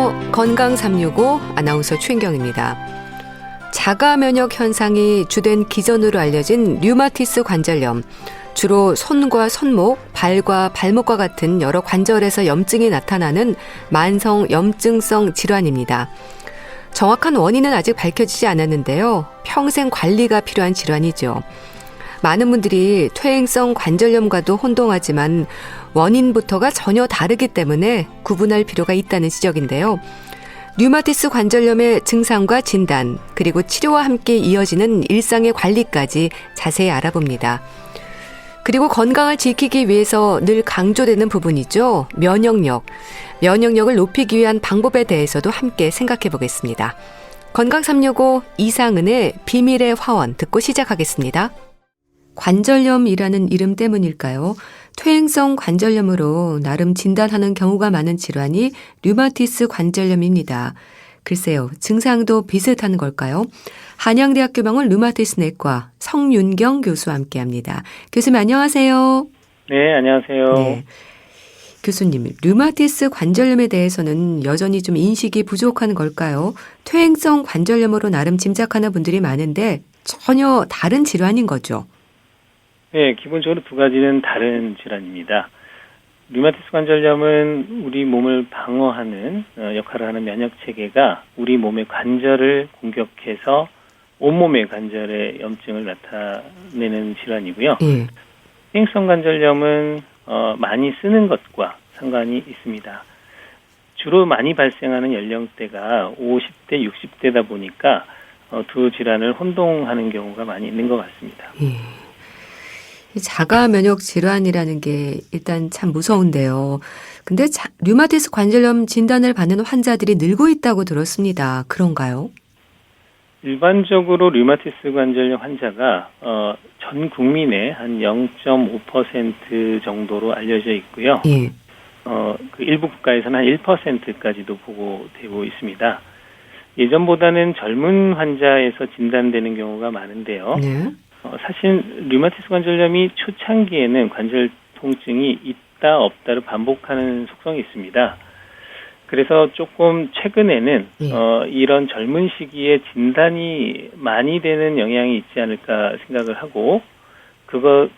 안녕하세요. 건강 365 아나운서 최인경입니다. 자가 면역 현상이 주된 기전으로 알려진 류마티스 관절염. 주로 손과 손목, 발과 발목과 같은 여러 관절에서 염증이 나타나는 만성 염증성 질환입니다. 정확한 원인은 아직 밝혀지지 않았는데요. 평생 관리가 필요한 질환이죠. 많은 분들이 퇴행성 관절염과도 혼동하지만 원인부터가 전혀 다르기 때문에 구분할 필요가 있다는 지적인데요. 류마티스 관절염의 증상과 진단, 그리고 치료와 함께 이어지는 일상의 관리까지 자세히 알아봅니다. 그리고 건강을 지키기 위해서 늘 강조되는 부분이죠. 면역력. 면역력을 높이기 위한 방법에 대해서도 함께 생각해 보겠습니다. 건강 365 이상은의 비밀의 화원 듣고 시작하겠습니다. 관절염이라는 이름 때문일까요? 퇴행성 관절염으로 나름 진단하는 경우가 많은 질환이 류마티스 관절염입니다. 글쎄요, 증상도 비슷한 걸까요? 한양대학교 병원 류마티스 내과 성윤경 교수와 함께합니다. 교수님 안녕하세요. 네, 안녕하세요. 네. 교수님, 류마티스 관절염에 대해서는 여전히 좀 인식이 부족한 걸까요? 퇴행성 관절염으로 나름 짐작하는 분들이 많은데 전혀 다른 질환인 거죠. 네, 기본적으로 두 가지는 다른 질환입니다. 류마티스 관절염은 우리 몸을 방어하는 역할을 하는 면역체계가 우리 몸의 관절을 공격해서 온몸의 관절에 염증을 나타내는 질환이고요. 퇴행성 관절염은 많이 쓰는 것과 상관이 있습니다. 주로 많이 발생하는 연령대가 50대, 60대다 보니까 두 질환을 혼동하는 경우가 많이 있는 것 같습니다. 자가 면역 질환이라는 게 일단 참 무서운데요. 근데 류마티스 관절염 진단을 받는 환자들이 늘고 있다고 들었습니다. 그런가요? 일반적으로 류마티스 관절염 환자가 전 국민의 한 0.5% 정도로 알려져 있고요. 예. 그 일부 국가에서는 한 1%까지도 보고되고 있습니다. 예전보다는 젊은 환자에서 진단되는 경우가 많은데요. 네. 사실 류마티스 관절염이 초창기에는 관절 통증이 있다 없다를 반복하는 속성이 있습니다. 그래서 조금 최근에는 이런 젊은 시기에 진단이 많이 되는 영향이 있지 않을까 생각을 하고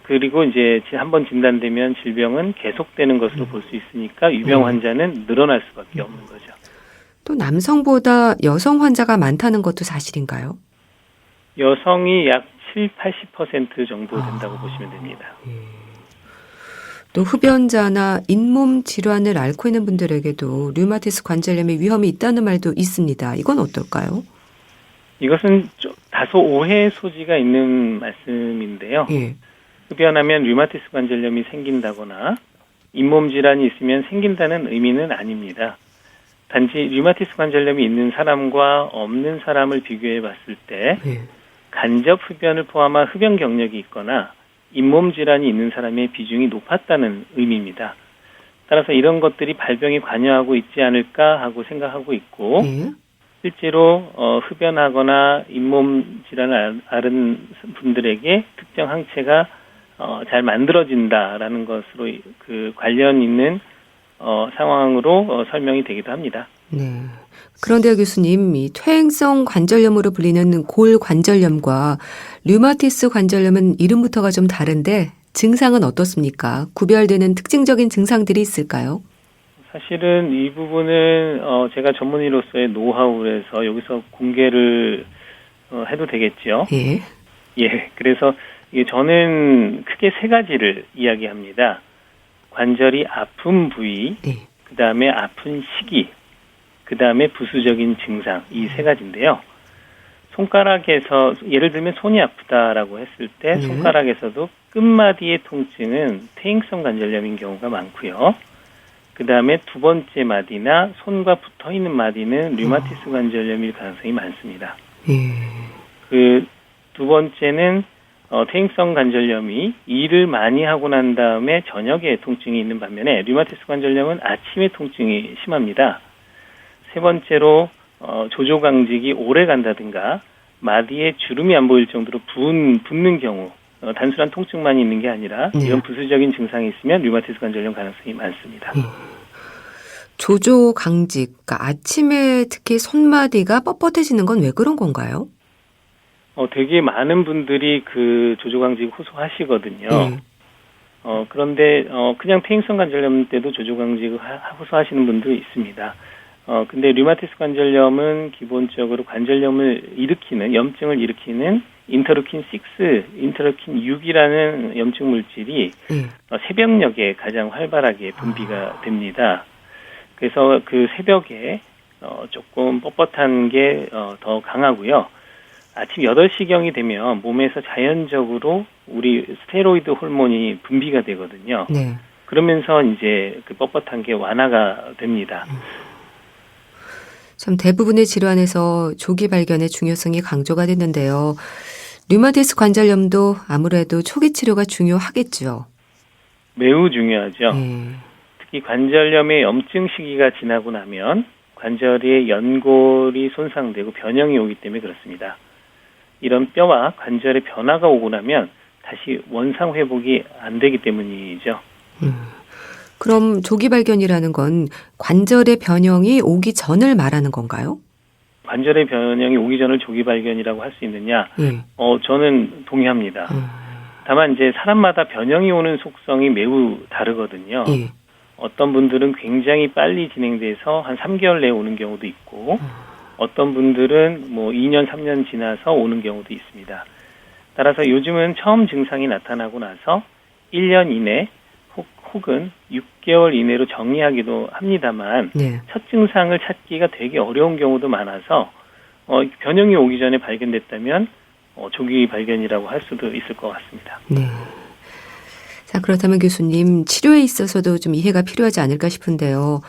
그리고 이제 한번 진단되면 질병은 계속되는 것으로 볼 수 있으니까 유병 환자는 늘어날 수밖에 없는 거죠. 또 남성보다 여성 환자가 많다는 것도 사실인가요? 여성이 약 70-80% 정도 된다고 보시면 됩니다. 또 흡연자나 잇몸 질환을 앓고 있는 분들에게도 류마티스 관절염의 위험이 있다는 말도 있습니다. 이건 어떨까요? 이것은 다소 오해의 소지가 있는 말씀인데요. 흡연하면 류마티스 관절염이 생긴다거나 잇몸 질환이 있으면 생긴다는 의미는 아닙니다. 단지 류마티스 관절염이 있는 사람과 없는 사람을 비교해 봤을 때 간접 흡연을 포함한 흡연 경력이 있거나 잇몸 질환이 있는 사람의 비중이 높았다는 의미입니다. 따라서 이런 것들이 발병에 관여하고 있지 않을까 하고 생각하고 있고 실제로 흡연하거나 잇몸 질환을 앓은 분들에게 특정 항체가 잘 만들어진다라는 것으로 그 관련 있는 상황으로 설명이 되기도 합니다. 네. 그런데 교수님, 이 퇴행성 관절염으로 불리는 골관절염과 류마티스 관절염은 이름부터가 좀 다른데 증상은 어떻습니까? 구별되는 특징적인 증상들이 있을까요? 사실은 이 부분은 제가 전문의로서의 노하우에서 여기서 공개를 해도 되겠죠. 예. 그래서 저는 크게 세 가지를 이야기합니다. 관절이 아픈 부위, 그 다음에 아픈 시기, 그 다음에 부수적인 증상, 이 세 가지인데요. 손가락에서, 예를 들면 손이 아프다라고 했을 때 손가락에서도 끝마디의 통증은 퇴행성 관절염인 경우가 많고요. 그 다음에 두 번째 마디나 손과 붙어있는 마디는 류마티스 관절염일 가능성이 많습니다. 그 두 번째는 퇴행성 관절염이 일을 많이 하고 난 다음에 저녁에 통증이 있는 반면에 류마티스 관절염은 아침에 통증이 심합니다. 세 번째로 조조강직이 오래 간다든가 마디에 주름이 안 보일 정도로 붓는 경우 단순한 통증만 있는 게 아니라 이런 부수적인 증상이 있으면 류마티스 관절염 가능성이 많습니다. 조조강직, 그러니까 아침에 특히 손마디가 뻣뻣해지는 건 왜 그런 건가요? 되게 많은 분들이 그 조조강직 호소하시거든요. 그런데 그냥 퇴행성 관절염 때도 조조강직을 호소하시는 분도 있습니다. 근데 류마티스 관절염은 기본적으로 관절염을 일으키는, 염증을 일으키는 인터루킨 6, 인터루킨 6이라는 염증 물질이 새벽녘에 가장 활발하게 분비가 됩니다. 그래서 그 새벽에 조금 뻣뻣한 게 더 강하고요. 아침 8시경이 되면 몸에서 자연적으로 우리 스테로이드 호르몬이 분비가 되거든요. 네. 그러면서 이제 그 뻣뻣한 게 완화가 됩니다. 참 대부분의 질환에서 조기 발견의 중요성이 강조가 됐는데요. 류마티스 관절염도 아무래도 초기 치료가 중요하겠죠. 매우 중요하죠. 특히 관절염의 염증 시기가 지나고 나면 관절의 연골이 손상되고 변형이 오기 때문에 그렇습니다. 이런 뼈와 관절의 변화가 오고 나면 다시 원상 회복이 안 되기 때문이죠. 그럼 조기 발견이라는 건 관절의 변형이 오기 전을 말하는 건가요? 관절의 변형이 오기 전을 조기 발견이라고 할 수 있느냐? 저는 동의합니다. 다만 이제 사람마다 변형이 오는 속성이 매우 다르거든요. 어떤 분들은 굉장히 빨리 진행돼서 한 3개월 내에 오는 경우도 있고 어떤 분들은 뭐 2년, 3년 지나서 오는 경우도 있습니다. 따라서 요즘은 처음 증상이 나타나고 나서 1년 이내 혹은 6개월 이내로 정리하기도 합니다만 첫 증상을 찾기가 되게 어려운 경우도 많아서 변형이 오기 전에 발견됐다면 조기 발견이라고 할 수도 있을 것 같습니다. 네. 자, 그렇다면 교수님, 치료에 있어서도 좀 이해가 필요하지 않을까 싶은데요.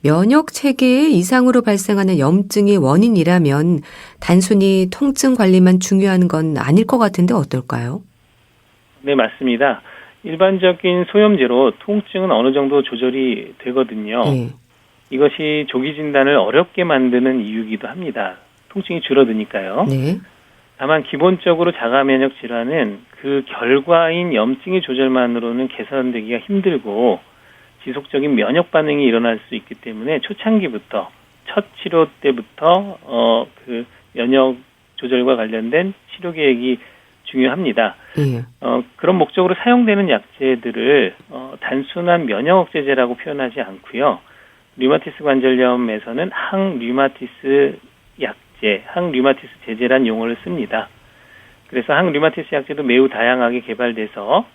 면역 체계의 이상으로 발생하는 염증이 원인이라면 단순히 통증 관리만 중요한 건 아닐 것 같은데 어떨까요? 네, 맞습니다. 일반적인 소염제로 통증은 어느 정도 조절이 되거든요. 이것이 조기 진단을 어렵게 만드는 이유이기도 합니다. 통증이 줄어드니까요. 다만 기본적으로 자가 면역 질환은 그 결과인 염증의 조절만으로는 개선되기가 힘들고 지속적인 면역 반응이 일어날 수 있기 때문에 초창기부터 첫 치료 때부터 그 면역 조절과 관련된 치료 계획이 중요합니다. 그런 목적으로 사용되는 약제들을 단순한 면역 억제제라고 표현하지 않고요. 류마티스 관절염에서는 항류마티스 약제, 항류마티스 제제란 용어를 씁니다. 그래서 항류마티스 약제도 매우 다양하게 개발돼서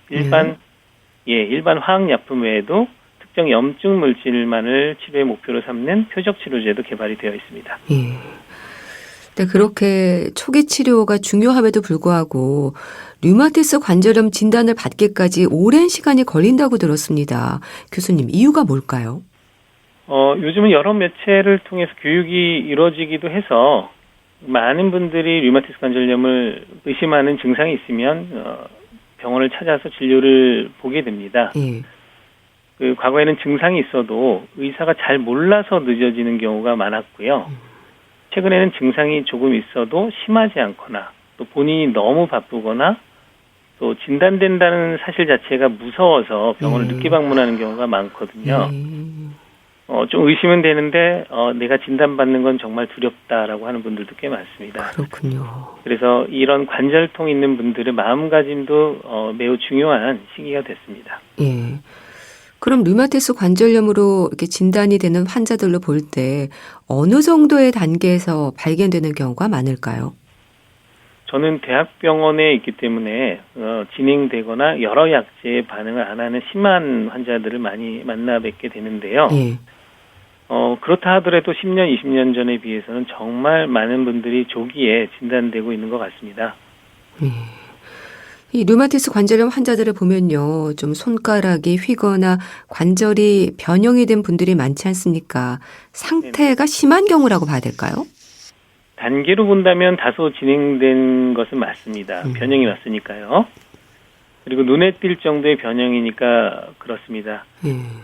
일반 화학약품 외에도 특정 염증 물질만을 치료의 목표로 삼는 표적 치료제도 개발이 되어 있습니다. 네, 그렇게 초기 치료가 중요함에도 불구하고 류마티스 관절염 진단을 받기까지 오랜 시간이 걸린다고 들었습니다. 교수님, 이유가 뭘까요? 요즘은 여러 매체를 통해서 교육이 이루어지기도 해서 많은 분들이 류마티스 관절염을 의심하는 증상이 있으면 병원을 찾아서 진료를 보게 됩니다. 그 과거에는 증상이 있어도 의사가 잘 몰라서 늦어지는 경우가 많았고요. 최근에는 증상이 조금 있어도 심하지 않거나 또 본인이 너무 바쁘거나 또 진단된다는 사실 자체가 무서워서 병원을 늦게 방문하는 경우가 많거든요. 좀 의심은 되는데 내가 진단받는 건 정말 두렵다라고 하는 분들도 꽤 많습니다. 그렇군요. 그래서 이런 관절통 있는 분들의 마음가짐도 매우 중요한 시기가 됐습니다. 그럼 류마티스 관절염으로 이렇게 진단이 되는 환자들로 볼 때 어느 정도의 단계에서 발견되는 경우가 많을까요? 저는 대학병원에 있기 때문에 진행되거나 여러 약제에 반응을 안 하는 심한 환자들을 많이 만나 뵙게 되는데요. 그렇다 하더라도 10년, 20년 전에 비해서는 정말 많은 분들이 조기에 진단되고 있는 것 같습니다. 이 류마티스 관절염 환자들을 보면요, 좀 손가락이 휘거나 관절이 변형이 된 분들이 많지 않습니까? 상태가 심한 경우라고 봐야 될까요? 단계로 본다면 다소 진행된 것은 맞습니다. 변형이 왔으니까요. 그리고 눈에 띌 정도의 변형이니까 그렇습니다.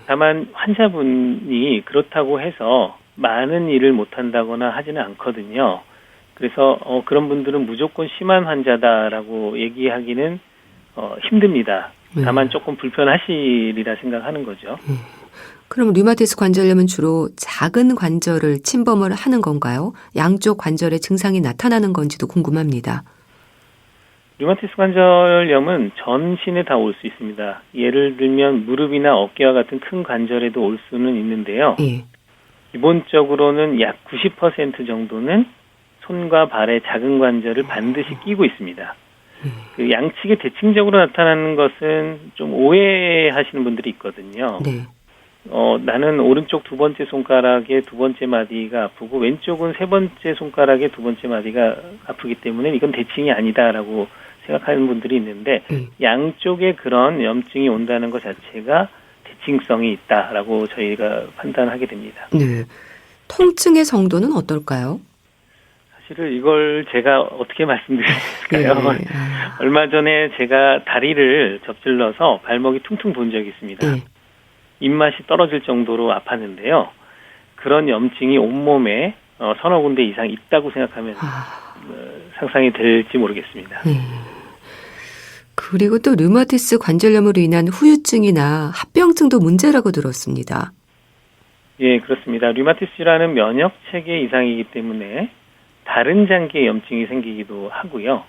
다만 환자분이 그렇다고 해서 많은 일을 못한다거나 하지는 않거든요. 그래서 그런 분들은 무조건 심한 환자다라고 얘기하기는 힘듭니다. 다만 조금 불편하시리라 생각하는 거죠. 그럼 류마티스 관절염은 주로 작은 관절을 침범을 하는 건가요? 양쪽 관절에 증상이 나타나는 건지도 궁금합니다. 류마티스 관절염은 전신에 다 올 수 있습니다. 예를 들면 무릎이나 어깨와 같은 큰 관절에도 올 수는 있는데요. 예. 기본적으로는 약 90% 정도는 손과 발의 작은 관절을 반드시 끼고 있습니다. 그 양측에 대칭적으로 나타나는 것은 좀 오해하시는 분들이 있거든요. 네. 나는 오른쪽 두 번째 손가락의 두 번째 마디가 아프고 왼쪽은 세 번째 손가락의 두 번째 마디가 아프기 때문에 이건 대칭이 아니다라고 생각하는 분들이 있는데 양쪽에 그런 염증이 온다는 것 자체가 대칭성이 있다라고 저희가 판단하게 됩니다. 네. 통증의 정도는 어떨까요? 사실은 이걸 제가 어떻게 말씀드릴까요? 네. 얼마 전에 제가 다리를 접질러서 발목이 퉁퉁 본 적이 있습니다. 네. 입맛이 떨어질 정도로 아팠는데요. 그런 염증이 온몸에 서너 군데 이상 있다고 생각하면 상상이 될지 모르겠습니다. 그리고 또 류마티스 관절염으로 인한 후유증이나 합병증도 문제라고 들었습니다. 예, 그렇습니다. 류마티스 질환은 면역 체계 이상이기 때문에 다른 장기에 염증이 생기기도 하고요.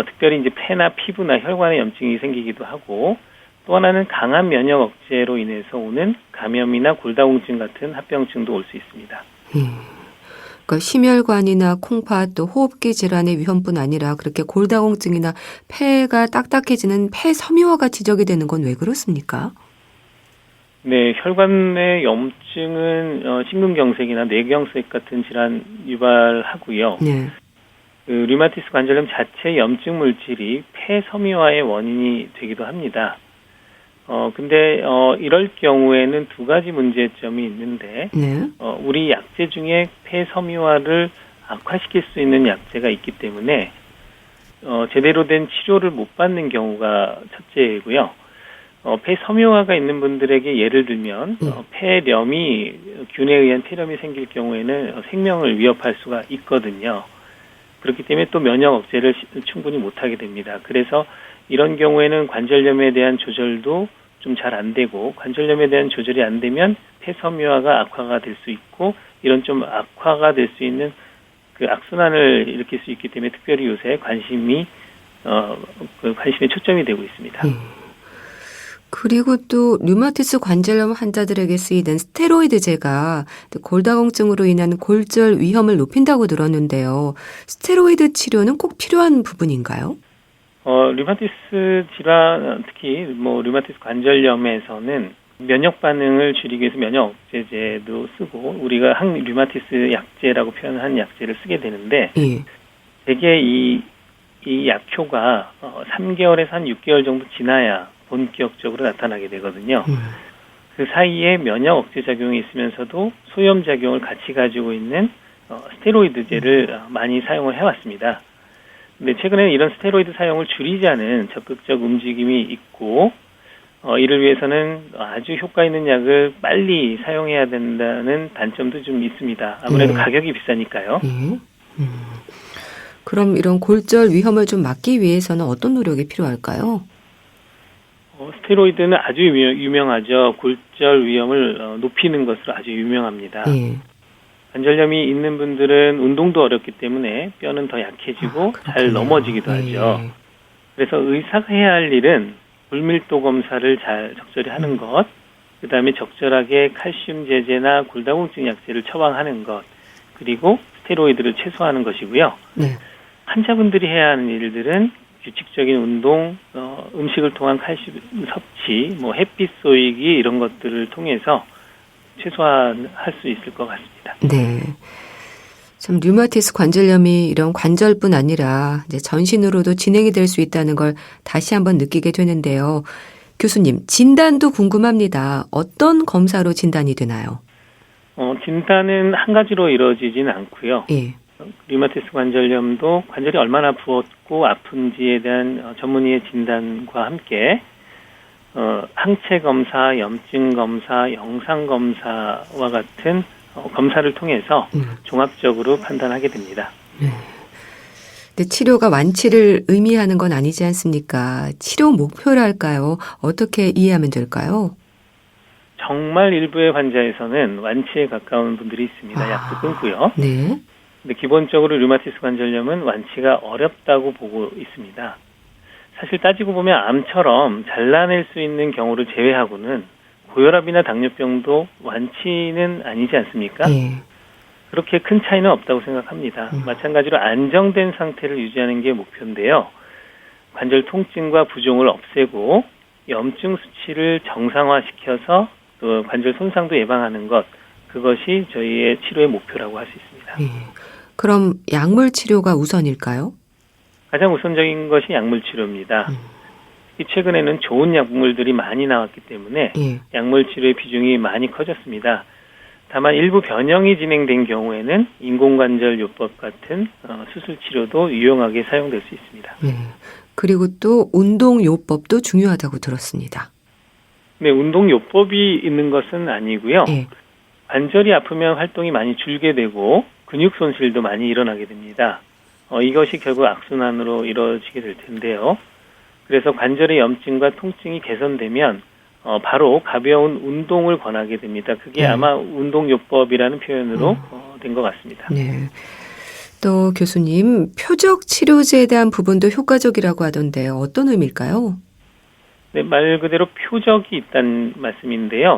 특별히 이제 폐나 피부나 혈관에 염증이 생기기도 하고 또 하나는 강한 면역 억제로 인해서 오는 감염이나 골다공증 같은 합병증도 올 수 있습니다. 그러니까 심혈관이나 콩파 또 호흡기 질환의 위험뿐 아니라 그렇게 골다공증이나 폐가 딱딱해지는 폐섬유화가 지적이 되는 건 왜 그렇습니까? 네, 혈관의 염증은 심근경색이나 뇌경색 같은 질환 유발하고요. 네. 그 류마티스 관절염 자체 염증 물질이 폐섬유화의 원인이 되기도 합니다. 근데 이럴 경우에는 두 가지 문제점이 있는데 네. 우리 약제 중에 폐섬유화를 악화시킬 수 있는 약제가 있기 때문에 제대로 된 치료를 못 받는 경우가 첫째이고요. 폐섬유화가 있는 분들에게 예를 들면 폐렴이 균에 의한 폐렴이 생길 경우에는 생명을 위협할 수가 있거든요. 그렇기 때문에 또 면역 억제를 충분히 못하게 됩니다. 그래서 이런 경우에는 관절염에 대한 조절도 좀 잘 안 되고 관절염에 대한 조절이 안 되면 폐섬유화가 악화가 될 수 있고 이런 좀 악화가 될 수 있는 그 악순환을 일으킬 수 있기 때문에 특별히 요새 관심에 초점이 되고 있습니다. 그리고 또 류마티스 관절염 환자들에게 쓰이는 스테로이드제가 골다공증으로 인한 골절 위험을 높인다고 들었는데요. 스테로이드 치료는 꼭 필요한 부분인가요? 류마티스 질환, 특히 류마티스 관절염에서는 면역 반응을 줄이기 위해서 면역 억제제도 쓰고 우리가 항류마티스 약제라고 표현한 약제를 쓰게 되는데 대개 이 약효가 3개월에서 한 6개월 정도 지나야 본격적으로 나타나게 되거든요. 그 사이에 면역 억제 작용이 있으면서도 소염 작용을 같이 가지고 있는 스테로이드제를 많이 사용을 해왔습니다. 근데 최근에 이런 스테로이드 사용을 줄이자는 적극적 움직임이 있고 이를 위해서는 아주 효과 있는 약을 빨리 사용해야 된다는 단점도 좀 있습니다. 아무래도 가격이 비싸니까요. 그럼 이런 골절 위험을 좀 막기 위해서는 어떤 노력이 필요할까요? 스테로이드는 아주 유명하죠. 골절 위험을 높이는 것으로 아주 유명합니다. 관절염이 있는 분들은 운동도 어렵기 때문에 뼈는 더 약해지고 잘 넘어지기도 하죠. 그래서 의사가 해야 할 일은 불밀도 검사를 잘 적절히 하는 것, 그다음에 적절하게 칼슘 제제나 골다공증 약제를 처방하는 것, 그리고 스테로이드를 최소화하는 것이고요. 환자분들이 해야 하는 일들은 규칙적인 운동, 음식을 통한 칼슘 섭취, 햇빛 쏘이기 이런 것들을 통해서 최소화할 수 있을 것 같습니다. 네. 참 류마티스 관절염이 이런 관절뿐 아니라 이제 전신으로도 진행이 될 수 있다는 걸 다시 한번 느끼게 되는데요. 교수님, 진단도 궁금합니다. 어떤 검사로 진단이 되나요? 진단은 한 가지로 이루어지지는 않고요. 류마티스 관절염도 관절이 얼마나 부었고 아픈지에 대한 전문의의 진단과 함께 항체 검사, 염증 검사, 영상 검사와 같은 검사를 통해서 종합적으로 판단하게 됩니다. 근데 치료가 완치를 의미하는 건 아니지 않습니까? 치료 목표랄까요? 어떻게 이해하면 될까요? 정말 일부의 환자에서는 완치에 가까운 분들이 있습니다. 약도 끊고요. 네. 근데 기본적으로 류마티스 관절염은 완치가 어렵다고 보고 있습니다. 사실 따지고 보면 암처럼 잘라낼 수 있는 경우를 제외하고는 고혈압이나 당뇨병도 완치는 아니지 않습니까? 네. 그렇게 큰 차이는 없다고 생각합니다. 마찬가지로 안정된 상태를 유지하는 게 목표인데요. 관절 통증과 부종을 없애고 염증 수치를 정상화시켜서 또 관절 손상도 예방하는 것, 그것이 저희의 치료의 목표라고 할 수 있습니다. 네. 그럼 약물 치료가 우선일까요? 가장 우선적인 것이 약물 치료입니다. 최근에는 좋은 약물들이 많이 나왔기 때문에 약물 치료의 비중이 많이 커졌습니다. 다만 일부 변형이 진행된 경우에는 인공관절요법 같은 수술 치료도 유용하게 사용될 수 있습니다. 네. 그리고 또 운동요법도 중요하다고 들었습니다. 네, 운동요법이 있는 것은 아니고요. 관절이 아프면 활동이 많이 줄게 되고 근육 손실도 많이 일어나게 됩니다. 이것이 결국 악순환으로 이루어지게 될 텐데요. 그래서 관절의 염증과 통증이 개선되면 바로 가벼운 운동을 권하게 됩니다. 그게 아마 운동요법이라는 표현으로 된 것 같습니다. 네. 또 교수님, 표적 치료제에 대한 부분도 효과적이라고 하던데 어떤 의미일까요? 네, 말 그대로 표적이 있다는 말씀인데요.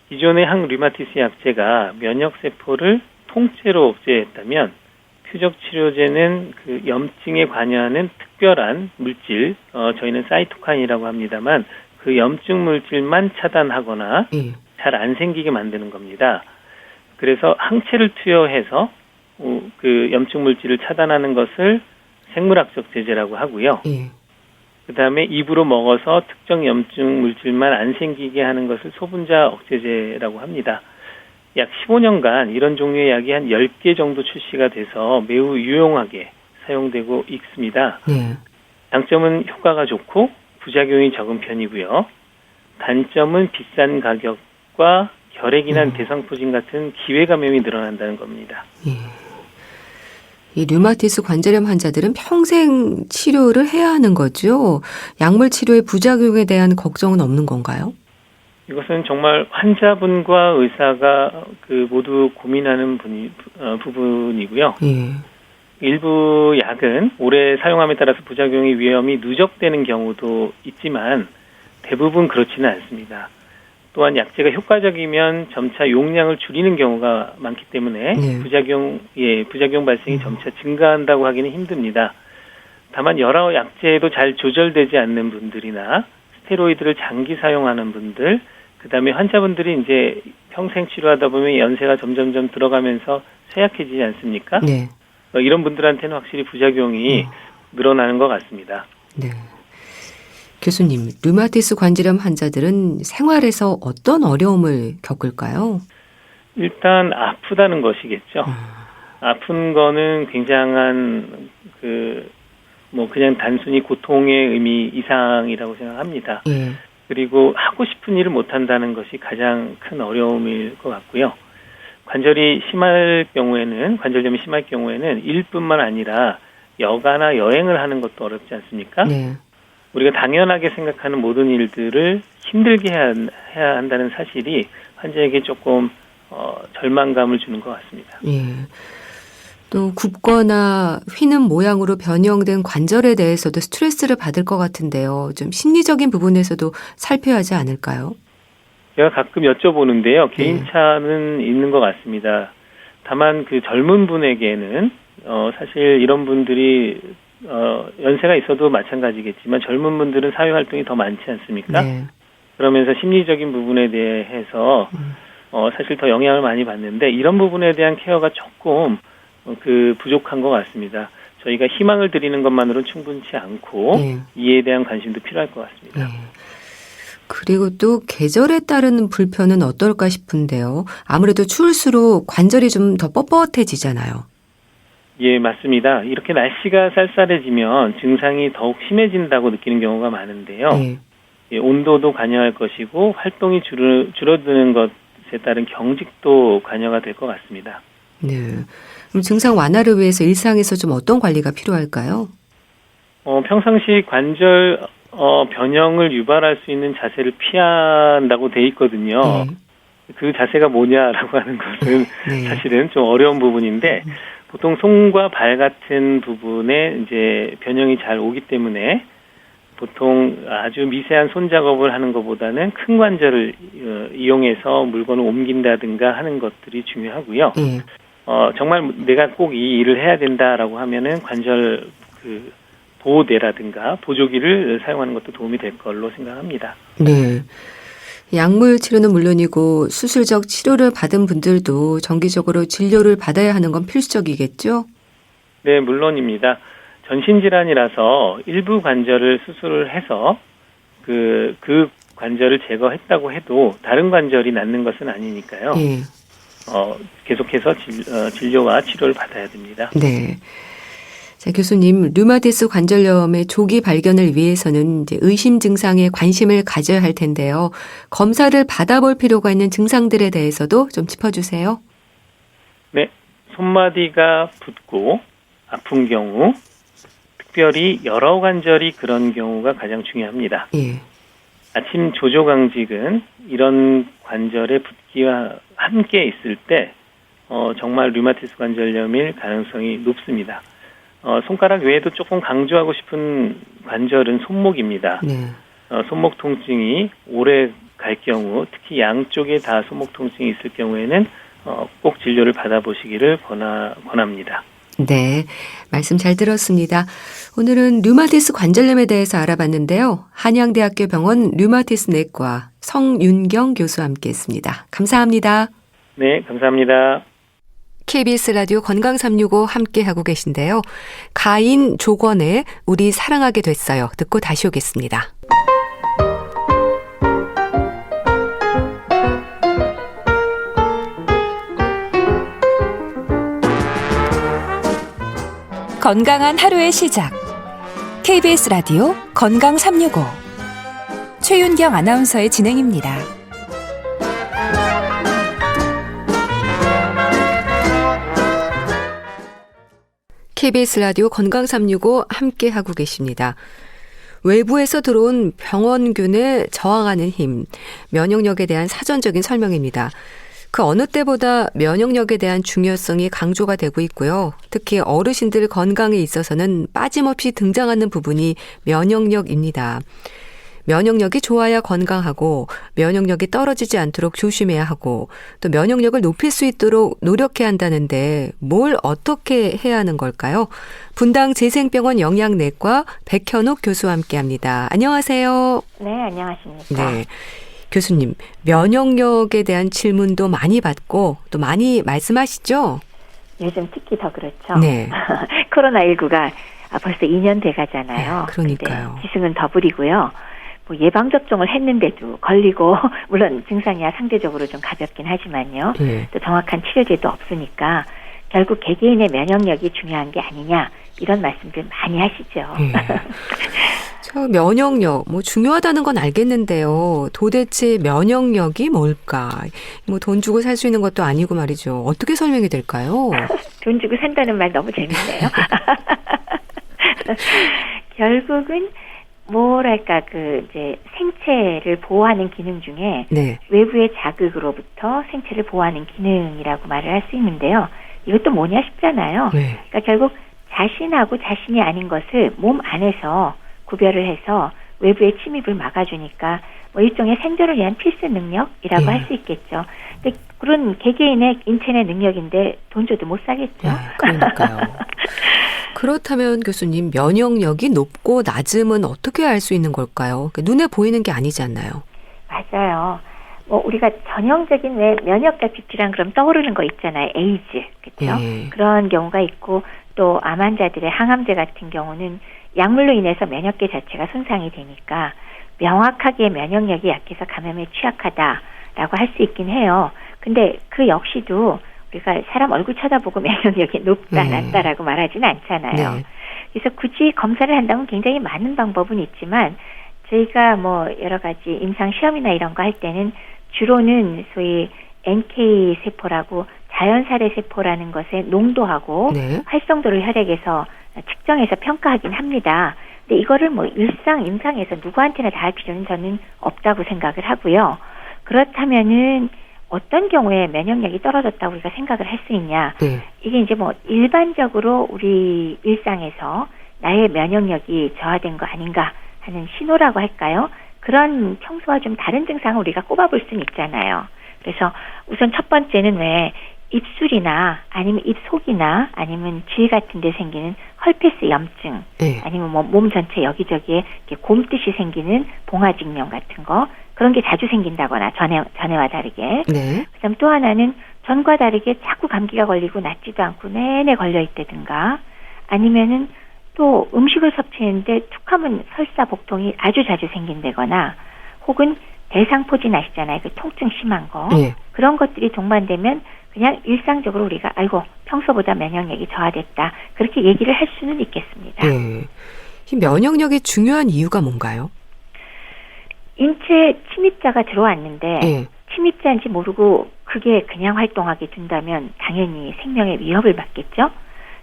기존의 항류마티스 약제가 면역세포를 통째로 억제했다면 표적 치료제는 그 염증에 관여하는 특별한 물질, 저희는 사이토카인이라고 합니다만 그 염증 물질만 차단하거나 잘 안 생기게 만드는 겁니다. 그래서 항체를 투여해서 그 염증 물질을 차단하는 것을 생물학적 제제라고 하고요. 그다음에 입으로 먹어서 특정 염증 물질만 안 생기게 하는 것을 소분자 억제제라고 합니다. 약 15년간 이런 종류의 약이 한 10개 정도 출시가 돼서 매우 유용하게 사용되고 있습니다. 장점은 효과가 좋고 부작용이 적은 편이고요. 단점은 비싼 가격과 결핵이나 대상포진 같은 기회 감염이 늘어난다는 겁니다. 이 류마티스 관절염 환자들은 평생 치료를 해야 하는 거죠. 약물 치료의 부작용에 대한 걱정은 없는 건가요? 이것은 정말 환자분과 의사가 모두 고민하는 부분이고요. 일부 약은 오래 사용함에 따라서 부작용의 위험이 누적되는 경우도 있지만 대부분 그렇지는 않습니다. 또한 약제가 효과적이면 점차 용량을 줄이는 경우가 많기 때문에 부작용 발생이 점차 증가한다고 하기는 힘듭니다. 다만 여러 약제에도 잘 조절되지 않는 분들이나 스테로이드를 장기 사용하는 분들, 그다음에 환자분들이 이제 평생 치료하다 보면 연세가 점점점 들어가면서 쇠약해지지 않습니까? 이런 분들한테는 확실히 부작용이 늘어나는 것 같습니다. 네. 교수님, 류마티스 관절염 환자들은 생활에서 어떤 어려움을 겪을까요? 일단 아프다는 것이겠죠. 아픈 거는 굉장한 그냥 단순히 고통의 의미 이상이라고 생각합니다. 그리고 하고 싶은 일을 못 한다는 것이 가장 큰 어려움일 것 같고요. 관절염이 심할 경우에는 일뿐만 아니라 여가나 여행을 하는 것도 어렵지 않습니까? 우리가 당연하게 생각하는 모든 일들을 힘들게 해야 한다는 사실이 환자에게 조금 절망감을 주는 것 같습니다. 또 굽거나 휘는 모양으로 변형된 관절에 대해서도 스트레스를 받을 것 같은데요. 좀 심리적인 부분에서도 살펴야 하지 않을까요? 제가 가끔 여쭤보는데요. 개인차는 있는 것 같습니다. 다만 그 젊은 분에게는 사실 이런 분들이 연세가 있어도 마찬가지겠지만 젊은 분들은 사회활동이 더 많지 않습니까? 그러면서 심리적인 부분에 대해서 사실 더 영향을 많이 받는데 이런 부분에 대한 케어가 조금 부족한 것 같습니다. 저희가 희망을 드리는 것만으로는 충분치 않고 이에 대한 관심도 필요할 것 같습니다. 그리고 또 계절에 따른 불편은 어떨까 싶은데요. 아무래도 추울수록 관절이 좀 더 뻣뻣해지잖아요. 예, 맞습니다. 이렇게 날씨가 쌀쌀해지면 증상이 더욱 심해진다고 느끼는 경우가 많은데요. 온도도 관여할 것이고 활동이 줄어드는 것에 따른 경직도 관여가 될 것 같습니다. 그럼 증상 완화를 위해서 일상에서 좀 어떤 관리가 필요할까요? 평상시 관절 변형을 유발할 수 있는 자세를 피한다고 돼 있거든요. 그 자세가 뭐냐라고 하는 것은 네. 사실은 좀 어려운 부분인데 보통 손과 발 같은 부분에 이제 변형이 잘 오기 때문에 보통 아주 미세한 손 작업을 하는 것보다는 큰 관절을 이용해서 물건을 옮긴다든가 하는 것들이 중요하고요. 정말 내가 꼭 이 일을 해야 된다라고 하면은 관절 보호대라든가 보조기를 사용하는 것도 도움이 될 걸로 생각합니다. 네. 약물 치료는 물론이고 수술적 치료를 받은 분들도 정기적으로 진료를 받아야 하는 건 필수적이겠죠? 네, 물론입니다. 전신질환이라서 일부 관절을 수술을 해서 그 관절을 제거했다고 해도 다른 관절이 낫는 것은 아니니까요. 계속해서 진료와 치료를 받아야 됩니다. 네. 자, 교수님, 류마티스 관절염의 조기 발견을 위해서는 이제 의심 증상에 관심을 가져야 할 텐데요. 검사를 받아볼 필요가 있는 증상들에 대해서도 좀 짚어주세요. 네, 손마디가 붓고 아픈 경우, 특별히 여러 관절이 그런 경우가 가장 중요합니다. 아침 조조강직은 이런 관절의 붓기와 함께 있을 때 정말 류마티스 관절염일 가능성이 높습니다. 손가락 외에도 조금 강조하고 싶은 관절은 손목입니다. 손목 통증이 오래 갈 경우, 특히 양쪽에 다 손목 통증이 있을 경우에는 꼭 진료를 받아보시기를 권합니다. 네, 말씀 잘 들었습니다. 오늘은 류마티스 관절염에 대해서 알아봤는데요. 한양대학교 병원 류마티스 내과 성윤경 교수와 함께했습니다. 감사합니다. 네, 감사합니다. KBS 라디오 건강365 함께하고 계신데요. 가인 조건의 우리 사랑하게 됐어요. 듣고 다시 오겠습니다. 건강한 하루의 시작. KBS 라디오 건강365 최윤경 아나운서의 진행입니다. KBS 라디오 건강365 함께하고 계십니다. 외부에서 들어온 병원균에 저항하는 힘, 면역력에 대한 사전적인 설명입니다. 그 어느 때보다 면역력에 대한 중요성이 강조가 되고 있고요. 특히 어르신들 건강에 있어서는 빠짐없이 등장하는 부분이 면역력입니다. 면역력이 좋아야 건강하고 면역력이 떨어지지 않도록 조심해야 하고 또 면역력을 높일 수 있도록 노력해야 한다는데 뭘 어떻게 해야 하는 걸까요? 분당 재생병원 영양내과 백현옥 교수와 함께합니다. 안녕하세요. 네, 안녕하십니까. 네. 교수님, 면역력에 대한 질문도 많이 받고 또 많이 말씀하시죠? 요즘 특히 더 그렇죠. 네. 코로나19가 벌써 2년 돼가잖아요. 그러니까요. 기승은 더블이고요. 뭐 예방접종을 했는데도 걸리고 물론 증상이야 상대적으로 좀 가볍긴 하지만요. 또 정확한 치료제도 없으니까 결국 개개인의 면역력이 중요한 게 아니냐 이런 말씀들 많이 하시죠. 저 면역력 뭐 중요하다는 건 알겠는데요. 도대체 면역력이 뭘까? 뭐 돈 주고 살 수 있는 것도 아니고 말이죠. 어떻게 설명이 될까요? 돈 주고 산다는 말 너무 재밌네요. 결국은 뭐랄까 이제 생체를 보호하는 기능 중에 외부의 자극으로부터 생체를 보호하는 기능이라고 말을 할 수 있는데요. 이것도 뭐냐 싶잖아요. 그러니까 결국 자신하고 자신이 아닌 것을 몸 안에서 구별을 해서 외부의 침입을 막아주니까 뭐 일종의 생존을 위한 필수 능력이라고 할 수 있겠죠. 근데 그런 개개인의 인체의 능력인데 돈 줘도 못 사겠죠. 그러니까요. 그렇다면 교수님, 면역력이 높고 낮음은 어떻게 알 수 있는 걸까요? 눈에 보이는 게 아니지 않나요? 맞아요. 뭐 우리가 전형적인 왜 면역과 비피랑 그럼 떠오르는 거 있잖아요. 에이즈, 그렇죠? 그런 경우가 있고 또 암 환자들의 항암제 같은 경우는 약물로 인해서 면역계 자체가 손상이 되니까 명확하게 면역력이 약해서 감염에 취약하다라고 할 수 있긴 해요. 근데 그 역시도 우리가 사람 얼굴 쳐다보고 면역력이 높다, 낮다라고 말하지는 않잖아요. 그래서 굳이 검사를 한다면 굉장히 많은 방법은 있지만 저희가 뭐 여러 가지 임상 시험이나 이런 거 할 때는 주로는 소위 NK 세포라고 자연살해 세포라는 것의 농도하고 활성도를 혈액에서 측정해서 평가하긴 합니다. 근데 이거를 뭐 임상에서 누구한테나 다 할 필요는 저는 없다고 생각을 하고요. 그렇다면은 어떤 경우에 면역력이 떨어졌다고 우리가 생각을 할 수 있냐. 이게 이제 뭐 일반적으로 우리 일상에서 나의 면역력이 저하된 거 아닌가 하는 신호라고 할까요? 그런 평소와 좀 다른 증상을 우리가 꼽아볼 수는 있잖아요. 그래서 우선 첫 번째는 왜 입술이나 아니면 입속이나 아니면 질 같은 데 생기는 헐피스 염증, 아니면 뭐 몸 전체 여기저기에 이렇게 곰듯이 생기는 봉화직염 같은 거, 그런 게 자주 생긴다거나 전에와 다르게. 그다음 또 하나는 전과 다르게 자꾸 감기가 걸리고 낫지도 않고 내내 걸려 있다든가, 아니면은 또 음식을 섭취했는데 툭하면 설사 복통이 아주 자주 생긴다거나, 혹은 대상포진 아시잖아요. 그 통증 심한 거. 그런 것들이 동반되면 그냥 일상적으로 우리가 아이고 평소보다 면역력이 저하됐다, 그렇게 얘기를 할 수는 있겠습니다. 이 면역력이 중요한 이유가 뭔가요? 인체에 침입자가 들어왔는데 침입자인지 모르고 그게 그냥 활동하게 둔다면 당연히 생명의 위협을 받겠죠.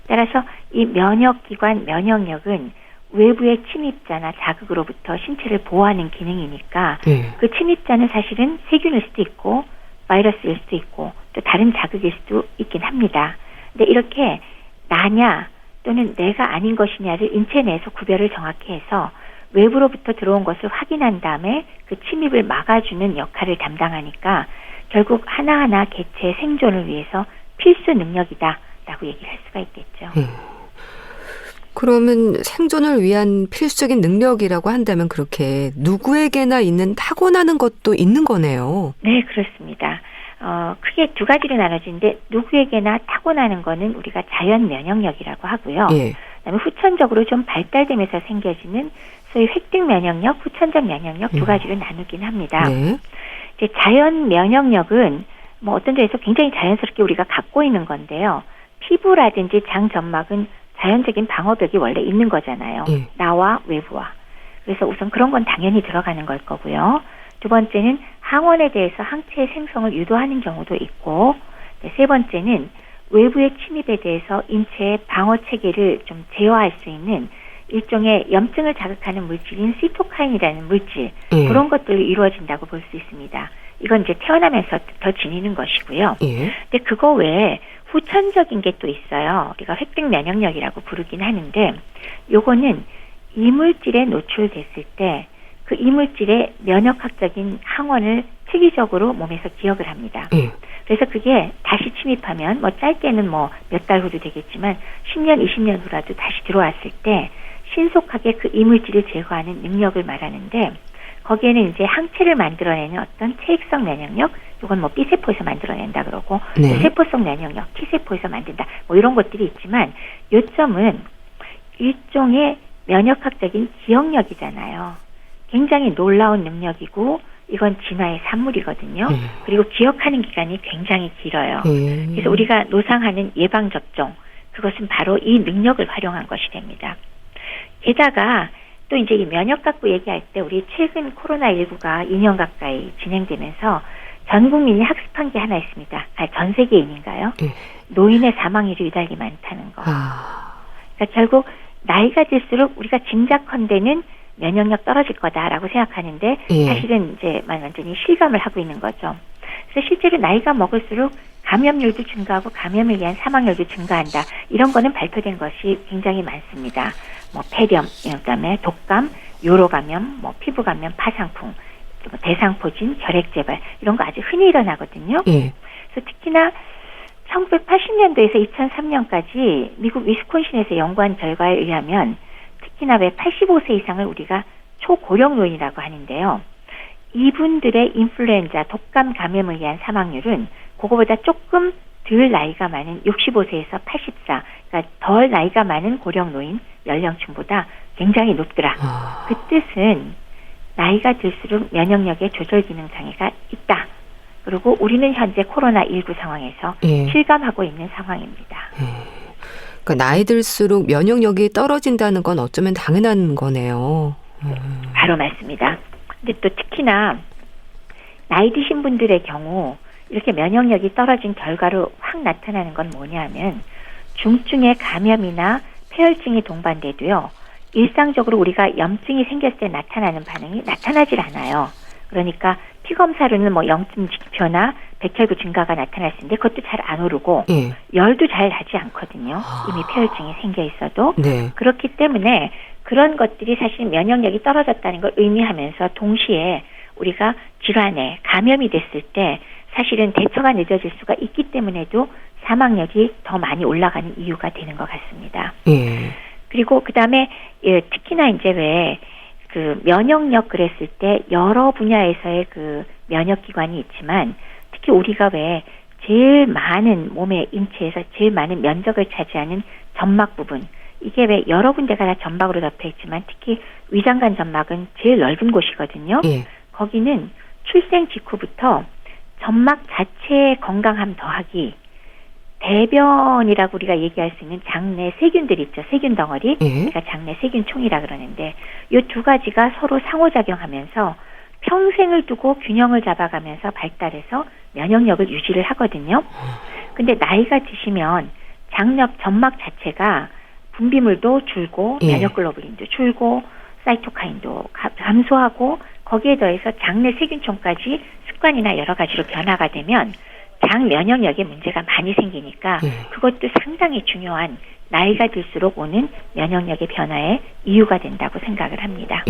따라서 이 면역기관 면역력은 외부의 침입자나 자극으로부터 신체를 보호하는 기능이니까 그 침입자는 사실은 세균일 수도 있고 바이러스일 수도 있고 또 다른 자극일 수도 있긴 합니다. 근데 이렇게 나냐 또는 내가 아닌 것이냐를 인체 내에서 구별을 정확히 해서 외부로부터 들어온 것을 확인한 다음에 그 침입을 막아주는 역할을 담당하니까 결국 하나하나 개체의 생존을 위해서 필수 능력이다라고 얘기를 할 수가 있겠죠. 그러면 생존을 위한 필수적인 능력이라고 한다면 그렇게 누구에게나 있는 타고나는 것도 있는 거네요. 네, 그렇습니다. 크게 두 가지로 나눠지는데 누구에게나 타고나는 거는 우리가 자연 면역력이라고 하고요. 그다음에 후천적으로 좀 발달되면서 생겨지는 소위 획득 면역력, 후천적 면역력 두 가지로 나누긴 합니다. 이제 자연 면역력은 뭐 어떤 데에서 굉장히 자연스럽게 우리가 갖고 있는 건데요. 피부라든지 장 점막은 자연적인 방어벽이 원래 있는 거잖아요. 나와 외부와. 그래서 우선 그런 건 당연히 들어가는 걸 거고요. 두 번째는 항원에 대해서 항체의 생성을 유도하는 경우도 있고, 세 번째는 외부의 침입에 대해서 인체의 방어 체계를 좀 제어할 수 있는 일종의 염증을 자극하는 물질인 시토카인이라는 물질, 그런 것들로 이루어진다고 볼 수 있습니다. 이건 이제 태어나면서 더 지니는 것이고요. 근데 그거 외에 후천적인 게 또 있어요. 우리가 획득 면역력이라고 부르긴 하는데, 요거는 이물질에 노출됐을 때 그 이물질의 면역학적인 항원을 특이적으로 몸에서 기억을 합니다. 그래서 그게 다시 침입하면 뭐 짧게는 뭐 몇 달 후도 되겠지만 10년, 20년 후라도 다시 들어왔을 때 신속하게 그 이물질을 제거하는 능력을 말하는데, 거기에는 이제 항체를 만들어내는 어떤 체액성 면역력, 이건 뭐 B세포에서 만들어낸다 그러고, 세포성 면역력, T세포에서 만든다, 뭐 이런 것들이 있지만, 요점은 일종의 면역학적인 기억력이잖아요. 굉장히 놀라운 능력이고, 이건 진화의 산물이거든요. 그리고 기억하는 기간이 굉장히 길어요. 그래서 우리가 노상하는 예방접종, 그것은 바로 이 능력을 활용한 것이 됩니다. 게다가 또 이제 이 면역 갖고 얘기할 때 우리 최근 코로나19가 2년 가까이 진행되면서 전 국민이 학습한 게 하나 있습니다. 전 세계인인가요? 노인의 사망률이 유달리 많다는 거. 그러니까 결국 나이가 들수록 우리가 짐작컨대는 면역력 떨어질 거다라고 생각하는데 사실은 이제 완전히 실감을 하고 있는 거죠. 그래서 실제로 나이가 먹을수록 감염률도 증가하고 감염에 의한 사망률도 증가한다. 이런 거는 발표된 것이 굉장히 많습니다. 뭐 폐렴, 그다음에 독감, 요로감염, 뭐 피부감염, 파상풍, 뭐 대상포진, 결핵재발, 이런 거 아주 흔히 일어나거든요. 그래서 특히나 1980년도에서 2003년까지 미국 위스콘신에서 연구한 결과에 의하면 특히나 왜 85세 이상을 우리가 초고령 노인이라고 하는데요. 이분들의 인플루엔자, 독감 감염에 의한 사망률은 그거보다 조금 덜 나이가 많은 65세에서 84, 그러니까 덜 나이가 많은 고령 노인 연령층보다 굉장히 높더라. 그 뜻은 나이가 들수록 면역력의 조절 기능 장애가 있다. 그리고 우리는 현재 코로나19 상황에서 실감하고 있는 상황입니다. 그러니까 나이 들수록 면역력이 떨어진다는 건 어쩌면 당연한 거네요. 바로 맞습니다. 근데 또 특히나 나이 드신 분들의 경우 이렇게 면역력이 떨어진 결과로 확 나타나는 건 뭐냐면 중증의 감염이나 폐혈증이 동반돼도요. 일상적으로 우리가 염증이 생겼을 때 나타나는 반응이 나타나질 않아요. 그러니까 피검사로는 뭐 염증 지표나 백혈구 증가가 나타날 수 있는데 그것도 잘 안 오르고 열도 잘 나지 않거든요. 이미 폐혈증이 생겨 있어도. 네. 그렇기 때문에 그런 것들이 사실 면역력이 떨어졌다는 걸 의미하면서 동시에 우리가 질환에 감염이 됐을 때 사실은 대처가 늦어질 수가 있기 때문에도 사망력이 더 많이 올라가는 이유가 되는 것 같습니다. 그리고 그다음에 특히나 이제 왜 그 면역력 그랬을 때 여러 분야에서의 그 면역 기관이 있지만 특히 우리가 왜 제일 많은 몸의 인체에서 제일 많은 면적을 차지하는 점막 부분, 이게 왜 여러 군데가 다 점막으로 덮여 있지만 특히 위장관 점막은 제일 넓은 곳이거든요. 거기는 출생 직후부터 점막 자체의 건강함 더하기 대변이라고 우리가 얘기할 수 있는 장내 세균들 있죠. 세균 덩어리. 그러니까 장내 세균총이라 그러는데 이 두 가지가 서로 상호작용하면서 평생을 두고 균형을 잡아가면서 발달해서 면역력을 유지를 하거든요. 근데 나이가 드시면 장옆 점막 자체가 분비물도 줄고 면역글로불린도 줄고 사이토카인도 감소하고 거기에 더해서 장내 세균총까지 습관이나 여러 가지로 변화가 되면 장 면역력에 문제가 많이 생기니까 그것도 상당히 중요한 나이가 들수록 오는 면역력의 변화의 이유가 된다고 생각을 합니다.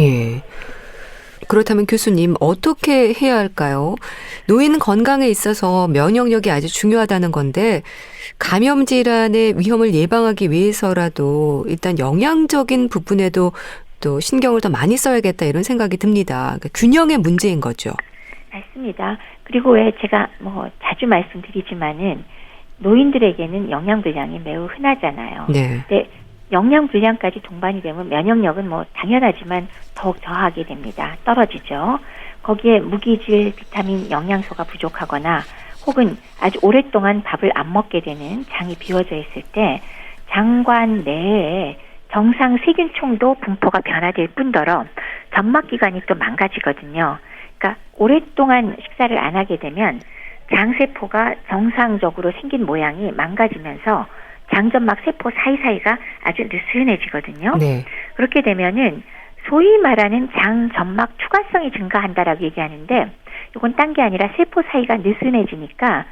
그렇다면 교수님 어떻게 해야 할까요? 노인 건강에 있어서 면역력이 아주 중요하다는 건데 감염 질환의 위험을 예방하기 위해서라도 일단 영양적인 부분에도 또 신경을 더 많이 써야겠다 이런 생각이 듭니다. 그러니까 균형의 문제인 거죠. 맞습니다. 그리고 왜 제가 뭐 자주 말씀드리지만은 노인들에게는 영양불량이 매우 흔하잖아요. 근데 영양불량까지 동반이 되면 면역력은 뭐 당연하지만 더욱 저하게 됩니다. 떨어지죠. 거기에 무기질, 비타민, 영양소가 부족하거나 혹은 아주 오랫동안 밥을 안 먹게 되는 장이 비워져 있을 때 장관 내에 정상 세균총도 분포가 변화될 뿐더러 점막기관이 또 망가지거든요. 그러니까 오랫동안 식사를 안 하게 되면 장세포가 정상적으로 생긴 모양이 망가지면서 장점막 세포 사이사이가 아주 느슨해지거든요. 그렇게 되면은 소위 말하는 장점막 추가성이 증가한다라고 얘기하는데 이건 딴 게 아니라 세포 사이가 느슨해지니까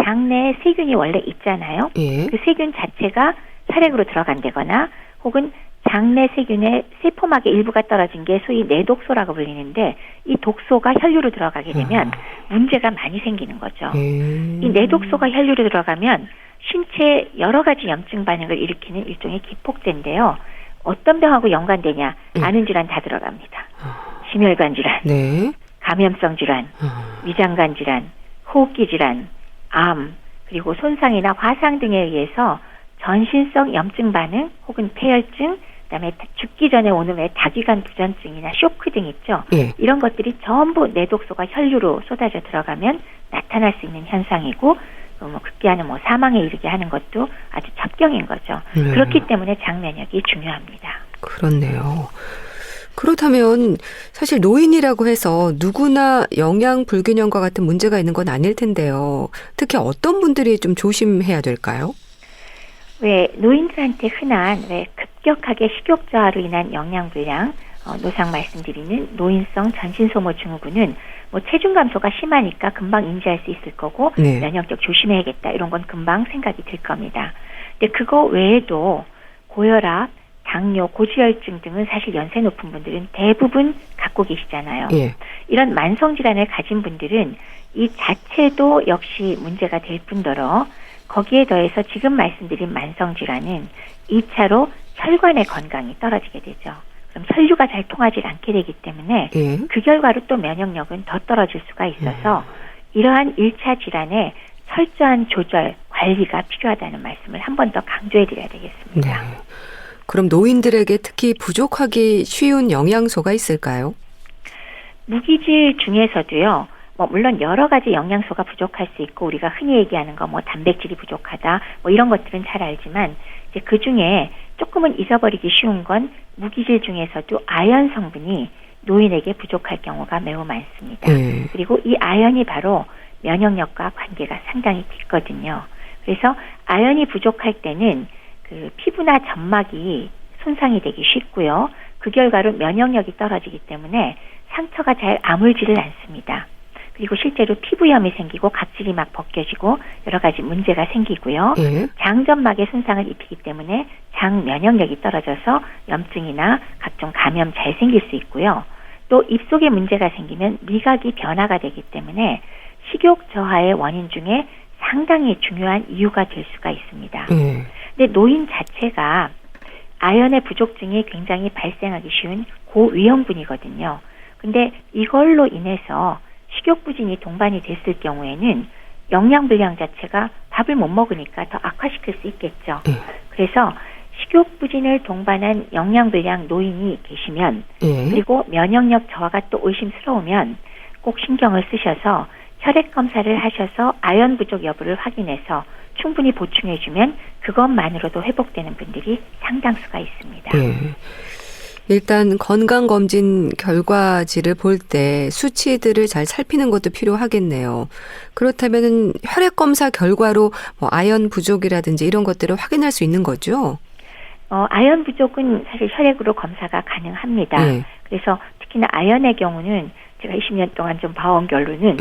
장내에 세균이 원래 있잖아요. 그 세균 자체가 혈액으로 들어간다거나 혹은 장내 세균의 세포막의 일부가 떨어진 게 소위 내독소라고 불리는데 이 독소가 혈류로 들어가게 되면 문제가 많이 생기는 거죠. 이 내독소가 혈류로 들어가면 신체에 여러 가지 염증 반응을 일으키는 일종의 기폭제인데요. 어떤 병하고 연관되냐? 아는 질환 다 들어갑니다. 심혈관 질환, 감염성 질환, 위장관 질환, 호흡기 질환, 암, 그리고 손상이나 화상 등에 의해서 전신성 염증 반응 혹은 폐혈증, 그다음에 죽기 전에 오는 왜 다기관 부전증이나 쇼크 등 있죠. 이런 것들이 전부 내독소가 혈류로 쏟아져 들어가면 나타날 수 있는 현상이고 뭐 급기야는 뭐 사망에 이르게 하는 것도 아주 접경인 거죠. 그렇기 때문에 장 면역이 중요합니다. 그렇네요. 그렇다면 사실 노인이라고 해서 누구나 영양 불균형과 같은 문제가 있는 건 아닐 텐데요. 특히 어떤 분들이 좀 조심해야 될까요? 왜 노인들한테 흔한 왜 급격하게 식욕 저하로 인한 영양 불량, 노상 말씀드리는 노인성 전신소모 증후군은 뭐 체중 감소가 심하니까 금방 인지할 수 있을 거고 면역력 조심해야겠다 이런 건 금방 생각이 들 겁니다. 근데 그거 외에도 고혈압, 당뇨, 고지혈증 등은 사실 연세 높은 분들은 대부분 갖고 계시잖아요. 이런 만성 질환을 가진 분들은 이 자체도 역시 문제가 될 뿐더러 거기에 더해서 지금 말씀드린 만성 질환은 2차로 혈관의 건강이 떨어지게 되죠. 그럼 혈류가 잘 통하지 않게 되기 때문에 그 결과로 또 면역력은 더 떨어질 수가 있어서 이러한 1차 질환의 철저한 조절, 관리가 필요하다는 말씀을 한 번 더 강조해 드려야 되겠습니다. 그럼 노인들에게 특히 부족하기 쉬운 영양소가 있을까요? 무기질 중에서도요. 뭐 물론 여러 가지 영양소가 부족할 수 있고 우리가 흔히 얘기하는 거 뭐 단백질이 부족하다 뭐 이런 것들은 잘 알지만 이제 그 중에 조금은 잊어버리기 쉬운 건 무기질 중에서도 아연 성분이 노인에게 부족할 경우가 매우 많습니다. 그리고 이 아연이 바로 면역력과 관계가 상당히 깊거든요. 그래서 아연이 부족할 때는 그 피부나 점막이 손상이 되기 쉽고요. 그 결과로 면역력이 떨어지기 때문에 상처가 잘 아물지를 않습니다. 그리고 실제로 피부염이 생기고 각질이 막 벗겨지고 여러 가지 문제가 생기고요. 장점막에 손상을 입히기 때문에 장 면역력이 떨어져서 염증이나 각종 감염 잘 생길 수 있고요. 또 입속에 문제가 생기면 미각이 변화가 되기 때문에 식욕 저하의 원인 중에 상당히 중요한 이유가 될 수가 있습니다. 근데 노인 자체가 아연의 부족증이 굉장히 발생하기 쉬운 고위험군이거든요. 근데 이걸로 인해서 식욕부진이 동반이 됐을 경우에는 영양불량 자체가 밥을 못 먹으니까 더 악화시킬 수 있겠죠. 그래서 식욕부진을 동반한 영양불량 노인이 계시면 그리고 면역력 저하가 또 의심스러우면 꼭 신경을 쓰셔서 혈액검사를 하셔서 아연 부족 여부를 확인해서 충분히 보충해주면 그것만으로도 회복되는 분들이 상당수가 있습니다. 일단 건강검진 결과지를 볼 때 수치들을 잘 살피는 것도 필요하겠네요. 그렇다면 혈액검사 결과로 뭐 아연 부족이라든지 이런 것들을 확인할 수 있는 거죠? 아연 부족은 사실 혈액으로 검사가 가능합니다. 그래서 특히나 아연의 경우는 제가 20년 동안 좀 봐온 결론은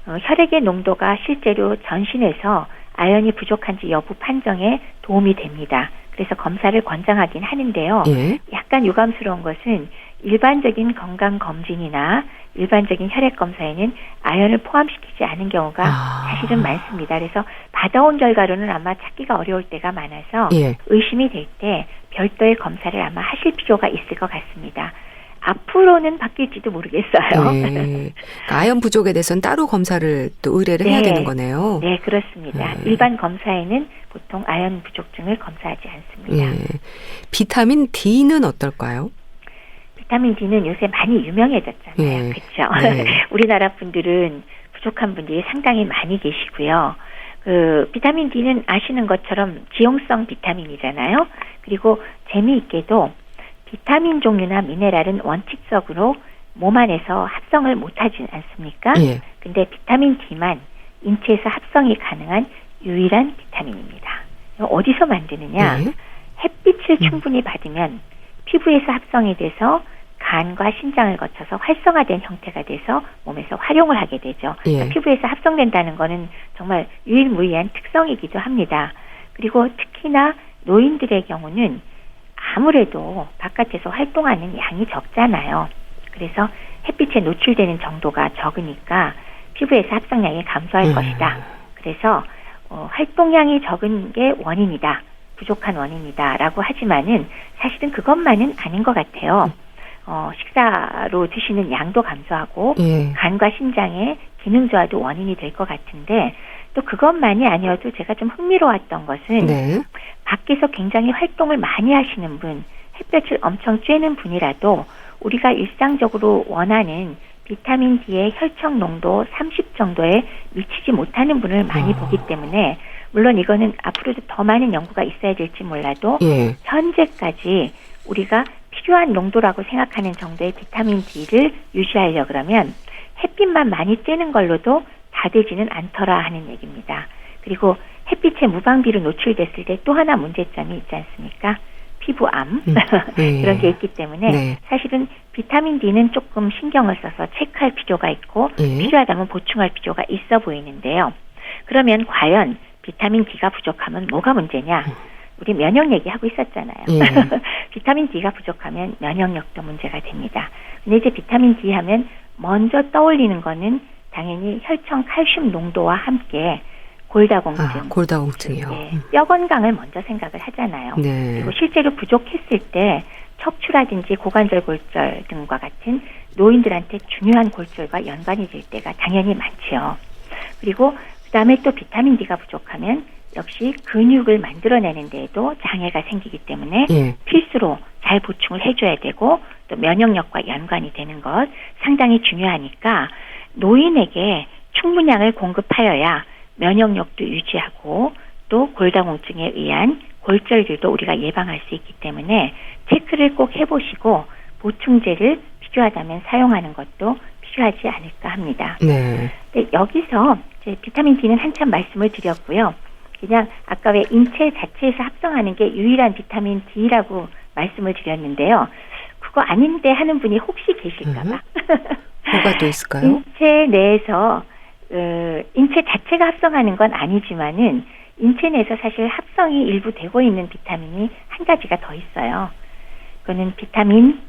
혈액의 농도가 실제로 전신에서 아연이 부족한지 여부 판정에 도움이 됩니다. 그래서 검사를 권장하긴 하는데요. 약간 유감스러운 것은 일반적인 건강검진이나 일반적인 혈액검사에는 아연을 포함시키지 않은 경우가 사실은 많습니다. 그래서 받아온 결과로는 아마 찾기가 어려울 때가 많아서 의심이 될 때 별도의 검사를 아마 하실 필요가 있을 것 같습니다. 앞으로는 바뀔지도 모르겠어요. 아연 부족에 대해서는 따로 검사를 또 의뢰를 해야 되는 거네요. 네, 그렇습니다. 일반 검사에는 보통 아연 부족증을 검사하지 않습니다. 비타민 D는 어떨까요? 비타민 D는 요새 많이 유명해졌잖아요. 그렇죠? 우리나라 분들은 부족한 분들이 상당히 많이 계시고요. 비타민 D는 아시는 것처럼 지용성 비타민이잖아요. 그리고 재미있게도 비타민 종류나 미네랄은 원칙적으로 몸 안에서 합성을 못하지 않습니까? 근데 비타민 D만 인체에서 합성이 가능한 유일한 비타민입니다. 어디서 만드느냐? 햇빛을 충분히 받으면 피부에서 합성이 돼서 간과 신장을 거쳐서 활성화된 형태가 돼서 몸에서 활용을 하게 되죠. 그러니까 피부에서 합성된다는 거는 정말 유일무이한 특성이기도 합니다. 그리고 특히나 노인들의 경우는 아무래도 바깥에서 활동하는 양이 적잖아요. 그래서 햇빛에 노출되는 정도가 적으니까 피부에서 합성량이 감소할 것이다. 그래서 활동량이 적은 게 원인이다. 부족한 원인이다. 라고 하지만은 사실은 그것만은 아닌 것 같아요. 식사로 드시는 양도 감소하고 간과 신장의 기능 저하도 원인이 될 것 같은데 또 그것만이 아니어도 제가 좀 흥미로웠던 것은 밖에서 굉장히 활동을 많이 하시는 분, 햇볕을 엄청 쬐는 분이라도 우리가 일상적으로 원하는 비타민 D의 혈청 농도 30 정도에 미치지 못하는 분을 많이 보기 때문에 물론 이거는 앞으로도 더 많은 연구가 있어야 될지 몰라도 현재까지 우리가 필요한 농도라고 생각하는 정도의 비타민 D를 유지하려고 그러면 햇빛만 많이 쬐는 걸로도 다 되지는 않더라 하는 얘기입니다. 그리고 햇빛에 무방비로 노출됐을 때 또 하나 문제점이 있지 않습니까? 피부암 그런 게 있기 때문에 사실은 비타민 D는 조금 신경을 써서 체크할 필요가 있고 필요하다면 보충할 필요가 있어 보이는데요. 그러면 과연 비타민 D가 부족하면 뭐가 문제냐? 우리 면역 얘기하고 있었잖아요. 비타민 D가 부족하면 면역력도 문제가 됩니다. 근데 이제 비타민 D 하면 먼저 떠올리는 거는 당연히 혈청 칼슘 농도와 함께 골다공증. 골다공증이요. 뼈 건강을 먼저 생각을 하잖아요. 그리고 실제로 부족했을 때 척추라든지 고관절 골절 등과 같은 노인들한테 중요한 골절과 연관이 될 때가 당연히 많죠. 그리고 그다음에 또 비타민 D가 부족하면 역시 근육을 만들어내는 데에도 장애가 생기기 때문에 필수로 잘 보충을 해줘야 되고 또 면역력과 연관이 되는 것 상당히 중요하니까 노인에게 충분량을 공급하여야 면역력도 유지하고 또 골다공증에 의한 골절들도 우리가 예방할 수 있기 때문에 체크를 꼭 해보시고 보충제를 필요하다면 사용하는 것도 필요하지 않을까 합니다. 근데 여기서 이제 비타민 D는 한참 말씀을 드렸고요. 그냥 아까 왜 인체 자체에서 합성하는 게 유일한 비타민 D라고 말씀을 드렸는데요. 그거 아닌데 하는 분이 혹시 계실까 봐. 뭐가 또 있을까요? 인체 내에서 인체 자체가 합성하는 건 아니지만은 인체 내에서 사실 합성이 일부 되고 있는 비타민이 한 가지가 더 있어요. 그거는 비타민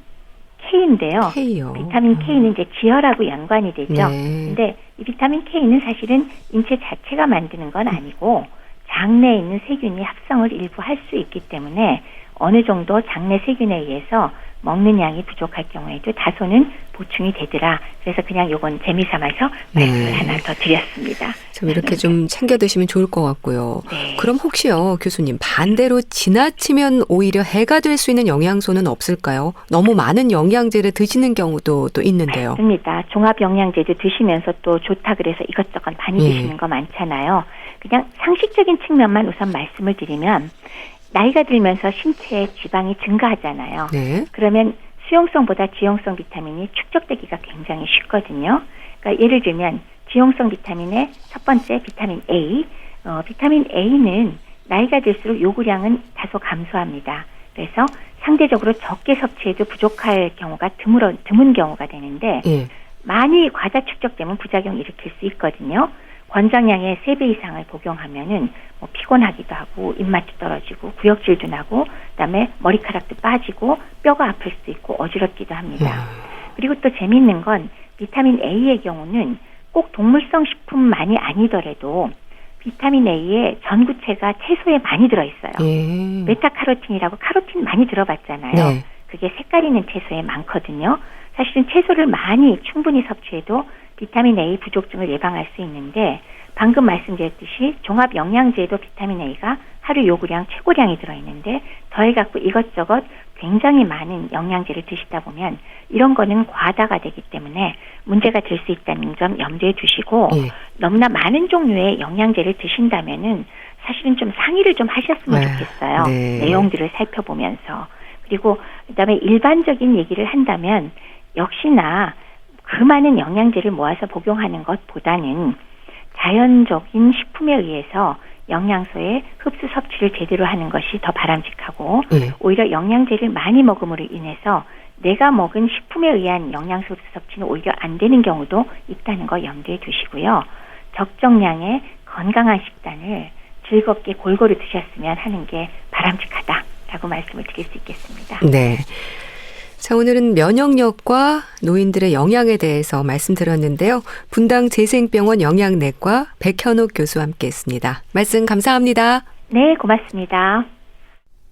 K인데요. K요. 비타민 K는 이제 지혈하고 연관이 되죠. 근데 이 비타민 K는 사실은 인체 자체가 만드는 건 아니고 장내에 있는 세균이 합성을 일부 할 수 있기 때문에 어느 정도 장내 세균에 의해서 먹는 양이 부족할 경우에도 다소는 보충이 되더라. 그래서 그냥 요건 재미삼아서 말씀을 하나 더 드렸습니다. 좀 이렇게 좀 챙겨 드시면 좋을 것 같고요. 네. 그럼 혹시요, 교수님, 반대로 지나치면 오히려 해가 될 수 있는 영양소는 없을까요? 너무 많은 영양제를 드시는 경우도 또 있는데요. 맞습니다. 종합 영양제도 드시면서 또 좋다 그래서 이것저것 많이 드시는 거 많잖아요. 그냥 상식적인 측면만 우선 말씀을 드리면 나이가 들면서 신체에 지방이 증가하잖아요. 네. 그러면 수용성보다 지용성 비타민이 축적되기가 굉장히 쉽거든요. 그러니까 예를 들면 지용성 비타민의 첫 번째 비타민 A, 비타민 A는 나이가 들수록 요구량은 다소 감소합니다. 그래서 상대적으로 적게 섭취해도 부족할 경우가 드문 경우가 되는데 많이 과다 축적되면 부작용 일으킬 수 있거든요. 권장량의 3배 이상을 복용하면은 뭐 피곤하기도 하고 입맛도 떨어지고 구역질도 나고 그다음에 머리카락도 빠지고 뼈가 아플 수도 있고 어지럽기도 합니다. 그리고 또 재미있는 건 비타민 A의 경우는 꼭 동물성 식품만이 아니더라도 비타민 A의 전구체가 채소에 많이 들어있어요. 베타카로틴이라고 카로틴 많이 들어봤잖아요. 네. 그게 색깔 있는 채소에 많거든요. 사실은 채소를 많이 충분히 섭취해도 비타민 A 부족증을 예방할 수 있는데 방금 말씀드렸듯이 종합 영양제에도 비타민 A가 하루 요구량 최고량이 들어있는데 더해갖고 이것저것 굉장히 많은 영양제를 드시다 보면 이런 거는 과다가 되기 때문에 문제가 될 수 있다는 점 염두에 두시고 너무나 많은 종류의 영양제를 드신다면은 사실은 좀 상의를 좀 하셨으면 좋겠어요. 내용들을 살펴보면서. 그리고 그다음에 일반적인 얘기를 한다면 역시나 그 많은 영양제를 모아서 복용하는 것보다는 자연적인 식품에 의해서 영양소의 흡수 섭취를 제대로 하는 것이 더 바람직하고 오히려 영양제를 많이 먹음으로 인해서 내가 먹은 식품에 의한 영양소 흡수 섭취는 오히려 안 되는 경우도 있다는 거 염두에 두시고요. 적정량의 건강한 식단을 즐겁게 골고루 드셨으면 하는 게 바람직하다라고 말씀을 드릴 수 있겠습니다. 네. 자, 오늘은 면역력과 노인들의 영양에 대해서 말씀드렸는데요. 분당 재생병원 영양내과 백현옥 교수와 함께했습니다. 말씀 감사합니다. 네, 고맙습니다.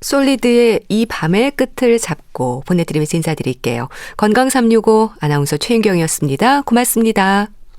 솔리드의 이 밤의 끝을 잡고 보내드리면서 인사드릴게요. 건강365 아나운서 최인경이었습니다. 고맙습니다.